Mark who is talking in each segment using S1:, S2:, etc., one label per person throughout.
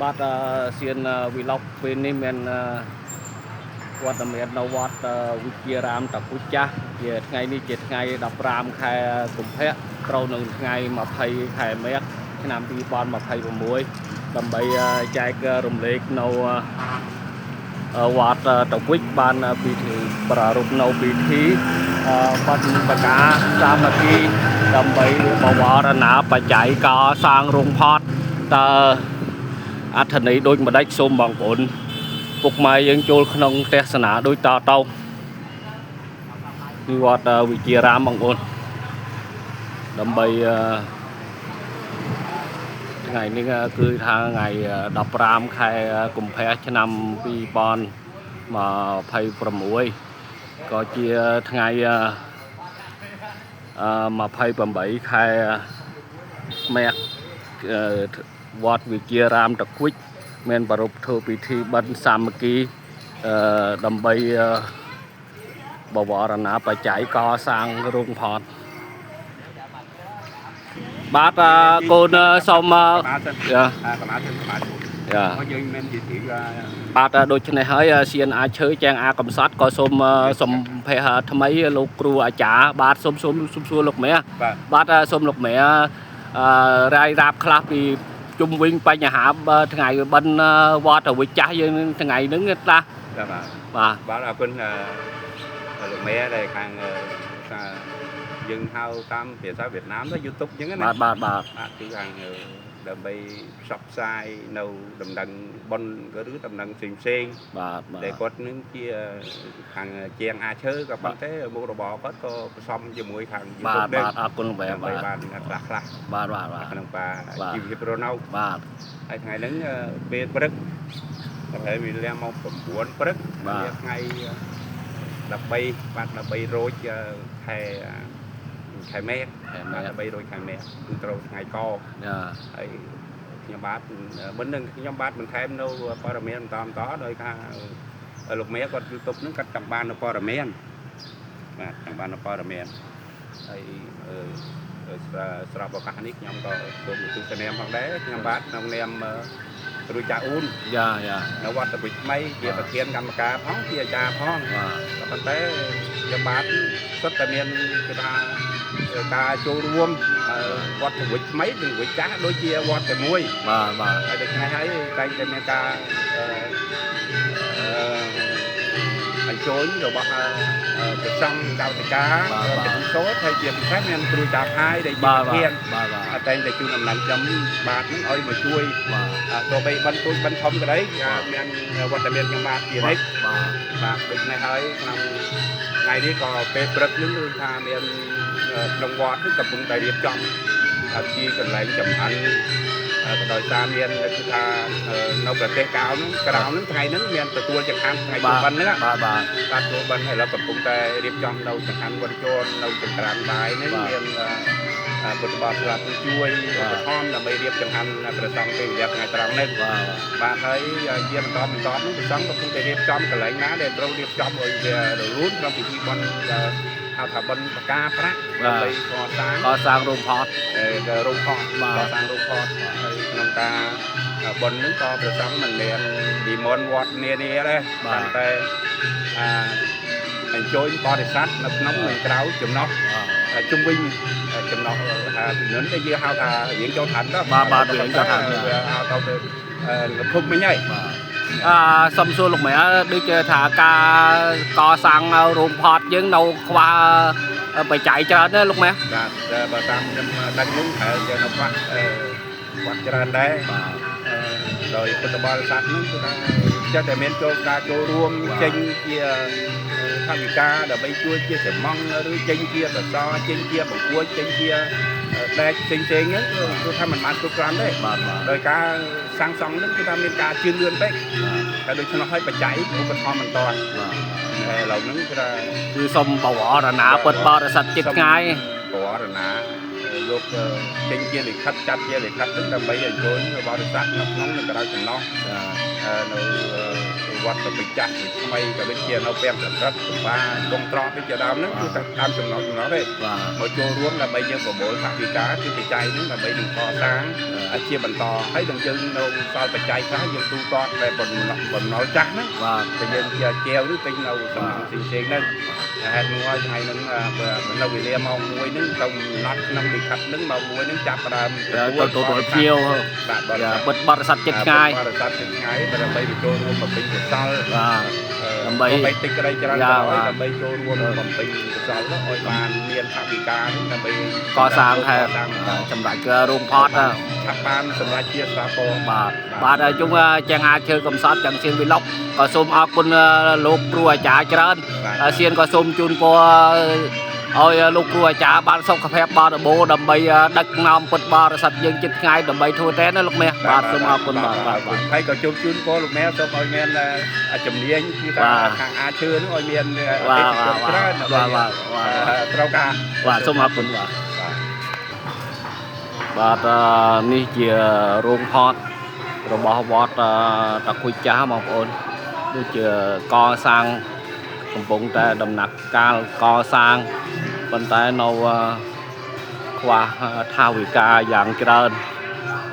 S1: បាទសៀនវីឡុកពេលនេះមានវត្តមាននៅវត្តវិជារាមតាពុចាស់ជាថ្ងៃនេះជាថ្ងៃ15ខែកុម្ភៈត្រូវនឹងថ្ងៃ20ខែមេឆ្នាំ2026ដើម្បីចែករំលែកនៅវត្តតាពុជបានពិធីប្រារព្ធនៅពិធីបដិបការសាមគ្គីដើម្បីបវរណាបច្ច័យកសាងរោងផតតើអត្ថន័យដូចម្ដេចសូមបងប្អូនពុកម៉ែយើងចូលក្នុងទេសនាដូចតទៅពីវត្តវិជារាមបងប្អូនដើម្បីថ្ងៃនេះគឺថាថ្ងៃ15ខែកុម្ភៈឆ្នាំ2026ក៏ជាថ្ងៃ28ខែមេវត្តវិជារាមតាពុជមានប្រារព្ធធ្វើពិធីបិណ្ឌសាមគ្គីដើម្បីបវរណាបច្ច័យកសាងរោងផតបាទកូនសូមយើងមានជាទីបាទដូច្នេះហើយសៀនអាចឈើចែងអាកំសត់ក៏សូមសំភេរថ្មីលោកគ្រូអាចារ្យបាទសូមសួរលោកមេបាទសូមលោកមេរាយរាប់ខ្លះពីជុំវិញបញ្ហាថ្ងៃបិណ្ឌវត្តវិចាស់យើងថ្ងៃហ្នឹងតា
S2: បាទអរគុណលោកមេដែលខាងយើងហៅតាមភាសាវៀតណាមទៅ YouTube អញ្ចឹងណា
S1: បាទ
S2: គឺខាងដើម្បីផ្សព្វផ្សាយនៅដំណឹងប៉ុនឬដំណឹងផ្សេង
S1: បាទ
S2: តែគាត់នឹងជាខាងជាងអាចឈើក៏ប៉ុន្តែមុខរបរគាត់ក៏ផ្សំជាមួយខាង
S1: YouTube ដែរបាទអរគុណបាទ
S2: ខ្លះ
S1: បាទ
S2: ក្នុងជីវភាពរស់នៅ
S1: បាទ
S2: ហើយថ្ងៃហ្នឹងពេលព្រឹកប្រហែលវាលះមក9ព្រឹកថ្ងៃ13រោចខែមេ13រោចខែមេគឺត្រូវថ្ងៃកហើយខ្ញុំបាទមិននឹងខ្ញុំបាទបន្ថែមនៅព័ត៌មានបន្តដោយការលោកមេគាត់ YouTube ហ្នឹងគាត់ចាំបាននៅព័ត៌មានបាទចាំបាននៅព័ត៌មានហើយស្រាប់ឱកាសនេះខ្ញុំក៏សូមទស្សនាផងដែរខ្ញុំបាទក្នុងនាមគ្រូចាអ៊ូននៅវត្តតាពុជថ្មីជាប្រធានកម្មការផងជាអាចារ្យផងក៏ប៉ុន្តែខ្ញុំបាទសុទ្ធតែមានគេថាការចូលរួមវត្តតាពុជថ្មីនិងវិចាស់ដូចជាវត្តតែមួយ
S1: បាទ
S2: ហើយដូច្នេះហើយតែងតែមានការបញ្ចូលរបស់ប្រចាំកោតកាពិធីសូត្រហើយជាពិសេសមានគ្រូចាផាយដែលជាប្រធានតែងតែជួយដំណឹងខ្ញុំបាទនឹងឲ្យមកជួយទោះបីបិណ្ឌទូចបិណ្ឌធំក៏ដោយមានវត្តមានខ្ញុំបាទជានិច្ចបាទដូច្នេះហើយក្នុងថ្ងៃនេះក៏ពេលព្រឹកនេះគឺថាមានក្នុងវត្តនេះកំពុងតែរៀបចំជាកន្លែងចំអិនក៏ដោយសារមានគឺថានៅប្រទេសក្រៅហ្នឹងថ្ងៃហ្នឹងមានទទួលចង្ហាន់ថ្ងៃចូលបិណ្ឌហ្នឹងបាទចូលបិណ្ឌហើយឥឡូវកំពុងតែរៀបចំនៅចង្ហាន់វត្តជូននៅចង្ក្រានបាយហ្នឹងមានពុទ្ធបរិស័ទជួយឧបត្ថម្ភដើម្បីរៀបចង្ហាន់ប្រសង់ពេលវេលាថ្ងៃត្រង់នេះបាទហើយជាបន្តហ្នឹងប្រសង់កំពុងតែរៀបចំកន្លែងណាដែលត្រូវរៀបចំឲ្យវារលូនក្នុងពិធីបុណ្យហៅថាបិណ្ឌបកាប្រាក់ដើម្បី
S1: កសាងរោងផត
S2: កសាងរោងផតហើយក្នុងការបុណ្យហ្នឹងក៏ប្រសង់មិនមែននិមន្តវត្តនានាដែរតែអញ្ជើញបរិស័ទនៅក្នុងនិងក្រៅចំណោះជុំវិញចំណោះថាជំនឿដែលយើងហៅថារៀងចូលឋានទៅ
S1: បាទរៀងចូលឋាន
S2: ហៅទៅលភុំមិញហើយ
S1: សំសួរលោកម៉ែដូចជាថាការកសាងរោងផតយើងនៅខ្វះបច្ច័យច្រើនណាលោកម៉ែ
S2: បាទបើតាមខ្ញុំដឹងនោះត្រូវជានៅខ្វះច្រើនដែរដោយពុទ្ធបរិស័ទនោះគឺថាចិត្តតែមានការចូលរួមចេញជាថវិកាដើម្បីជួយជាសំងឬចេញជាសសរចេញជាបង្គាប់ចេញជាដែកផ្សេងហ្នឹងគឺថាมันបានគ្រប់គ្រាន់ទេដោយការសាងសង់ហ្នឹងគឺថាមានការជឿនលឿនពេកតែដូច្នោះហើយបច្ច័យឧបត្ថម្ភមិនតាន់ឥឡូវហ្នឹង
S1: គឺសុំបវរណាពុទ្ធបរិស័ទចិត្តថ្ងៃ
S2: បវរណា យកចេញជាលិខិតចាត់ជាលិខិតហ្នឹងដើម្បីឲ្យចូលបរិស័ទនៅក្នុងនឹងក្រៅចំណោះនៅវត្តបច្ចៈថ្មីក៏ដូចជានៅពាំងកម្រិតសម្បាដងត្រង់ដូចជាដើមហ្នឹងគឺតាមចំណោះទេមកចូលរួមដើម្បីយើងប្រមូលថវិកាគឺបច្ច័យហ្នឹងដើម្បីនឹងកសាងជាបន្តហើយនឹងយើងនៅសល់បច្ច័យខ្លះយើងទូទាត់តែបំណុលចាស់ហ្នឹងតែយើងជាឬពេញនៅសំណងផ្សេងៗហ្នឹងហេតុនោះហើយថ្ងៃហ្នឹងនៅវេលាម៉ោង1ហ្នឹងទៅណត់ក្នុងលិខិតហ្នឹងម៉ោង1ហ្នឹងចាប់ដើម
S1: ទទួលភ្ញៀវបិទបរិស័ទចិត្តឆ្ងាយ
S2: បរិស័ទចិត្តឆ្ងាយដើម្បីចូលរួមបំពេញកុសល
S1: ដើម្បី
S2: តិចក្តីច្រើនដើម្បីចូលរួមបំពេញកុសលឲ្យបានមានថវិកាដើម្បី
S1: កសាងហេតុសម្រាប់រួមផត
S2: ឆាប់បានសម្រាប់ជាស្ថាពរ
S1: បាទជុំចឹងអាចជើកំសត់ចឹងសៀនវិឡុកក៏សូមអរគុណលោកគ្រូអាចារ្យច្រើនសៀនក៏សូមជូនពរឲ្យលោកគ្រូអាចារ្យបានសុខភាពបរិបូរណ៍ដើម្បីដឹកនាំពុទ្ធបរិស័ទយើងចិត្តថ្ងៃដើម្បីធ្វើតែណាលោកមាសបាទសូមអរគុណបាទ
S2: ហើយក៏ជូនពរលោកមាសសូមឲ្យមានជំនាញគឺថាខាងអាឈើនោះឲ្យមានអតិថិជនច្រើនត្រូវការ
S1: បាទសូមអរគុណបាទនេះជារោងផតរបស់វត្តតាគុយចាស់បងប្អូនដូចជាកសាងកំពុងតែដំណាក់កាលកសាងប៉ុន្តែនៅខ្វះថាវិការយ៉ាងច្រើន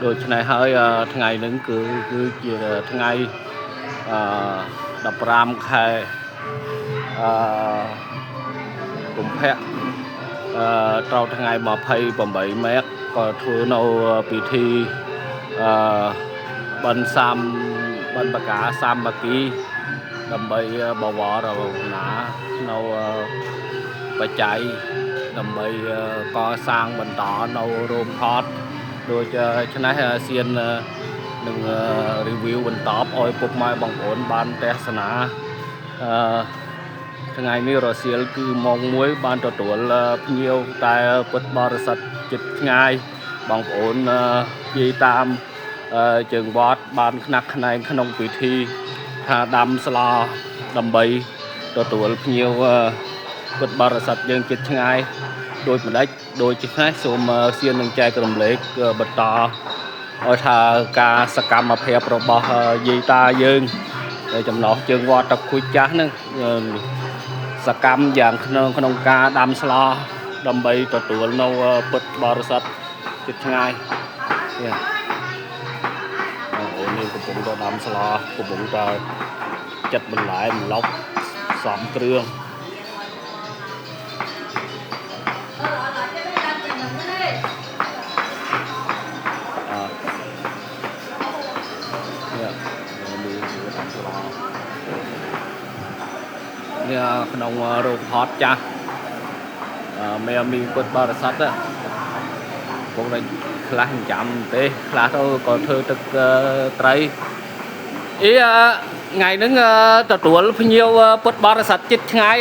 S1: ដូច្នេះហើយថ្ងៃនេះគឺជាថ្ងៃ15ខែកុម្ភៈត្រូវថ្ងៃ28មេក៏ធ្វើនៅពិធីបិណ្ឌបកាសាមគ្គីដើម្បីបវរណានៅបច្ច័យដើម្បីកសាងបន្តនៅរោងផតដូចឆ្នេះសៀននឹង review បន្តឲ្យពុកម៉ែបងប្អូនបានទស្សនាថ្ងៃនេះរសៀលគឺម៉ោង1បានទទួលភ្ញៀវតែពុទ្ធបរិស័ទចិត្តឆ្ងាយបងប្អូននិយាយតាមជើងវត្តបានខ្នះខ្នែងក្នុងពិធីថាដាំស្លាដើម្បីទទួលភ្ញៀវពុទ្ធបរិស័ទយើងចិត្តឆ្ងាយដូចម្ដេចដូចជានេះសូមសៀននឹងចែករំលែកបន្តឲ្យថាការសកម្មភាពរបស់យាយតាយើងចំណោះជើងវត្តតាគុយចាស់ហ្នឹងសកម្មយ៉ាងក្នុងការដាំស្លាដើម្បីទទួលនៅពុទ្ធបរិស័ទចិត្តឆ្ងាយអូននេះកំពុងតែដាំស្លាកំពុងតែចាត់បន្លែម្លប់សំគ្រឿងក្នុងរោងផតចាស់មានពុទ្ធបរិស័ទកំពុងតែខ្លះចាំទេខ្លះទៅក៏ធ្វើទឹកត្រីថ្ងៃហ្នឹងទទួលភ្ញៀវពុទ្ធបរិស័ទចិត្តឆ្ងាយ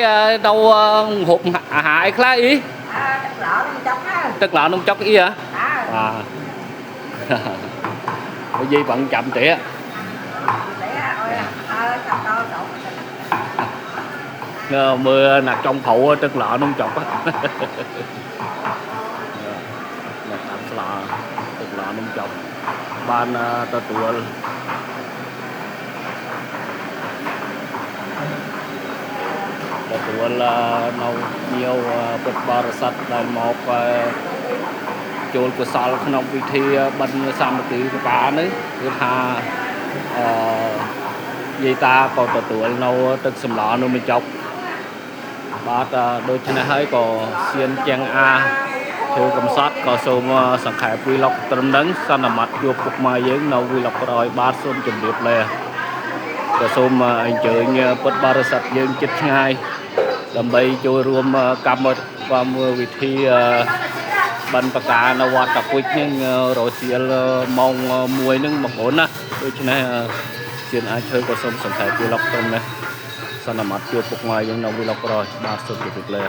S1: ទៅហូបអាហារអីខ្លះទឹកឡោនំចុកហ៎និយាយbằng chậmទេmưa nạt trong phụ tức lọ nông chọc á tức lọ nông chọc ban ta tụi là nâu nhiều bột bò sạch là một chôn của sal không bị thi bên sam một tí cá nữa thứ hai dây ta còn tụi nâu tức sầm lọ nông mình chọcបាទដូចនេះហើយក៏សៀនទាំងអាធ្វើកំសត់ក៏សូមសង្ខេបវីឡុកត្រឹមហ្នឹងសន្មតជួបពុកម៉ែយើងនៅវីឡុកក្រោយបាទសូមជម្រាបលាក៏សូមអញ្ជើញពុទ្ធបរិស័ទយើងចិត្តឆ្ងាយដើម្បីចូលរួមកម្មវិធីបិណ្ឌបកានៅវត្តតាគុយហ្នឹងរសៀលម៉ោង1ហ្នឹងបងប្អូនណាដូច្នេះសៀនអាចធ្វើក៏សូមសង្ខេបវីឡុកត្រឹមនេះសន្មតជួបពុកម៉ែយើងនៅវីឡុកក្រោយបាទសូមជម្រាបលា